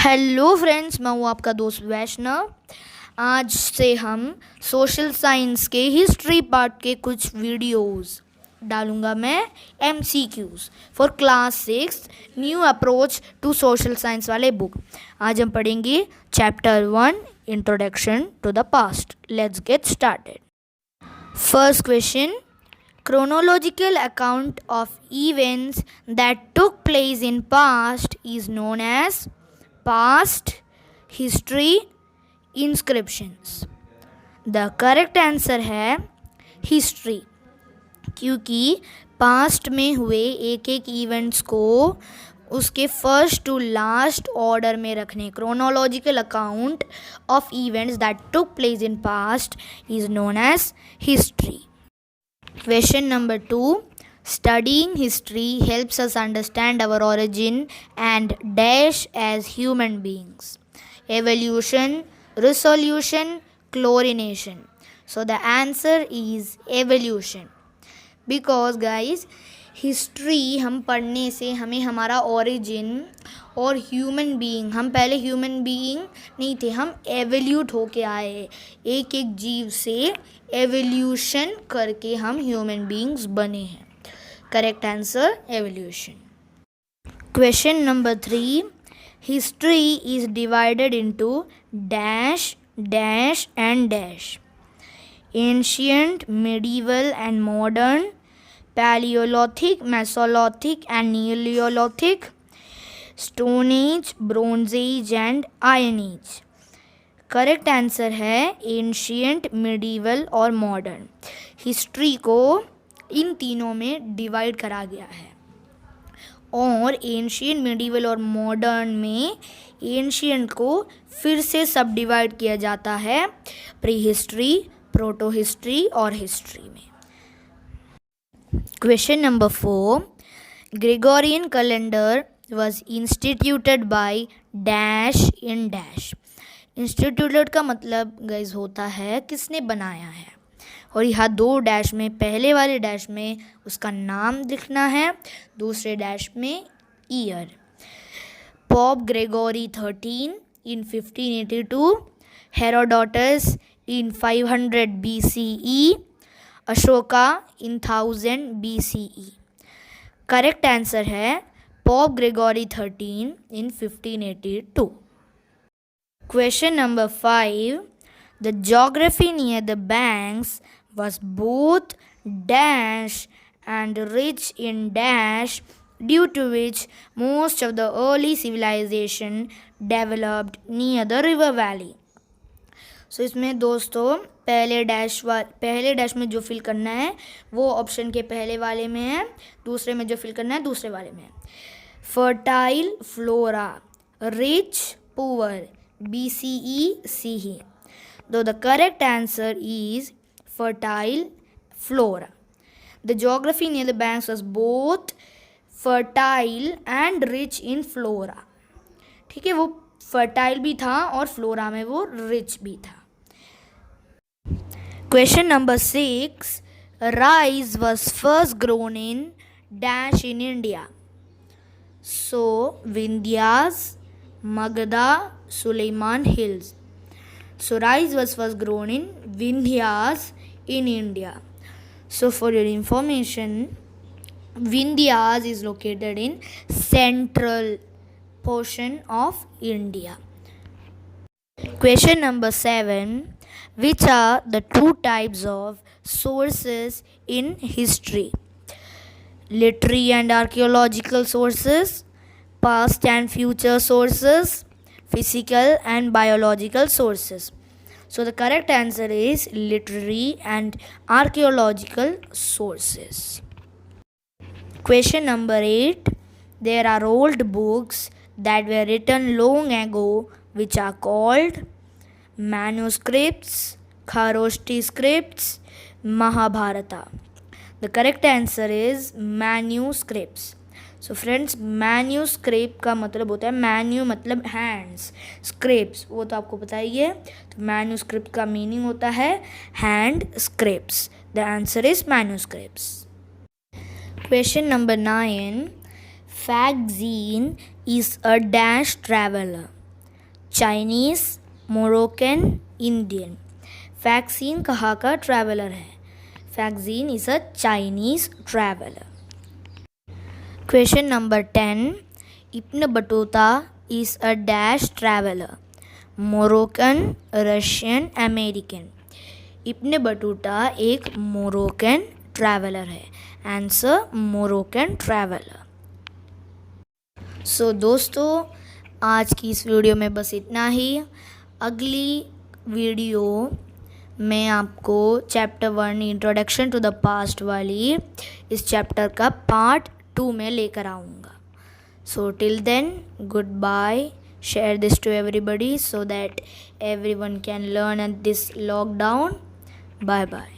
Hello friends, मैं हूँ आपका दोस्त वैष्णव। आज से हम सोशल साइंस के हिस्ट्री पार्ट के कुछ वीडियोस डालूँगा मैं MCQs for class 6 new approach to social science वाले बुक। आज हम पढ़ेंगे chapter 1 introduction to the past. Let's get started. First question, chronological account of events that took place in past is known as past history inscriptions. The correct answer है history, क्योंकि past में हुए एक एक events को उसके first to last order में रखने chronological account of events that took place in past is known as history. Question number 2. Studying history helps us understand our origin and dash as human beings. Evolution, resolution, chlorination. So the answer is evolution. Because guys, history हम पढ़ने से हमें हमारा origin और human being, हम पहले human being नहीं थे, हम एवोल्यूट होके आए, एक एक जीव से एवोल्यूशन करके हम ह्यूमन बीइंग्स बने हैं. Correct answer evolution. Question number 3. History is divided into dash dash and dash. Ancient, medieval and modern, Paleolithic, Mesolithic and Neolithic, Stone Age, Bronze Age and Iron Age. Correct answer है ancient, medieval और modern. History को इन तीनों में divide करा गया है और ancient, medieval और मॉडर्न में एंशियंट को फिर से सब डिवाइड किया जाता है प्री हिस्ट्री, प्रोटो हिस्ट्री और हिस्ट्री में. Question number 4. Gregorian calendar was instituted by dash in dash. Instituted का मतलब गाइज होता है किसने बनाया है, और यहाँ दो डैश में, पहले वाले डैश में उसका नाम लिखना है, दूसरे डैश में year. Pope Gregory 13 in 1582, Herodotus in 500 BCE, Ashoka in 1000 BCE. Correct answer है pope Gregory 13 in 1582. Question number 5. The geography near the banks was both dash and rich in dash, due to which most of the early civilization developed near the river valley. सो इसमें दोस्तों पहले dash में जो fill करना है वो option के पहले वाले में है, दूसरे में जो फिल करना है दूसरे वाले में है. Fertile flora, rich poor, BCE CE. Though the correct answer is fertile flora. The geography near the banks was both fertile and rich in flora. ठीक है, वो फर्टाइल भी था और फ्लोरा में वो रिच भी था. Question number 6. Rice was first grown in dash in India. So Vindhyas, Magadha, Suleiman Hills. So rice was first grown in Vindhyas in India. So for your information, Vindhyas is located in central portion of India. Question number 7. Which are the two types of sources in history? Literary and archaeological sources, past and future sources, physical and biological sources. So the correct answer is literary and archaeological sources. Question number 8. There are old books that were written long ago which are called manuscripts, Kharoshti scripts, Mahabharata. The correct answer is manuscripts. So friends, manuscript का मतलब होता है, menu मतलब hands, scripts वो तो आपको पता ही है. तो मैन्यूस्क्रिप्ट का मीनिंग होता है hand scripts. The answer is manuscripts. Question number 9. Faxine is a dash traveler. Chinese, Moroccan, Indian. Faxian कहाँ का ट्रैवलर है? Faxian is a Chinese traveller. Question number 10, Ibn Battuta is a dash traveller? Moroccan, Russian, American. Ibn Battuta एक Moroccan traveller है। Answer Moroccan traveller. So दोस्तों, आज की इस video में बस इतना ही। अगली वीडियो में आपको chapter 1 introduction to the past वाली इस चैप्टर का पार्ट 2 में लेकर आऊँगा। So till then, goodbye. Share this to everybody so that everyone can learn at this lockdown. Bye bye.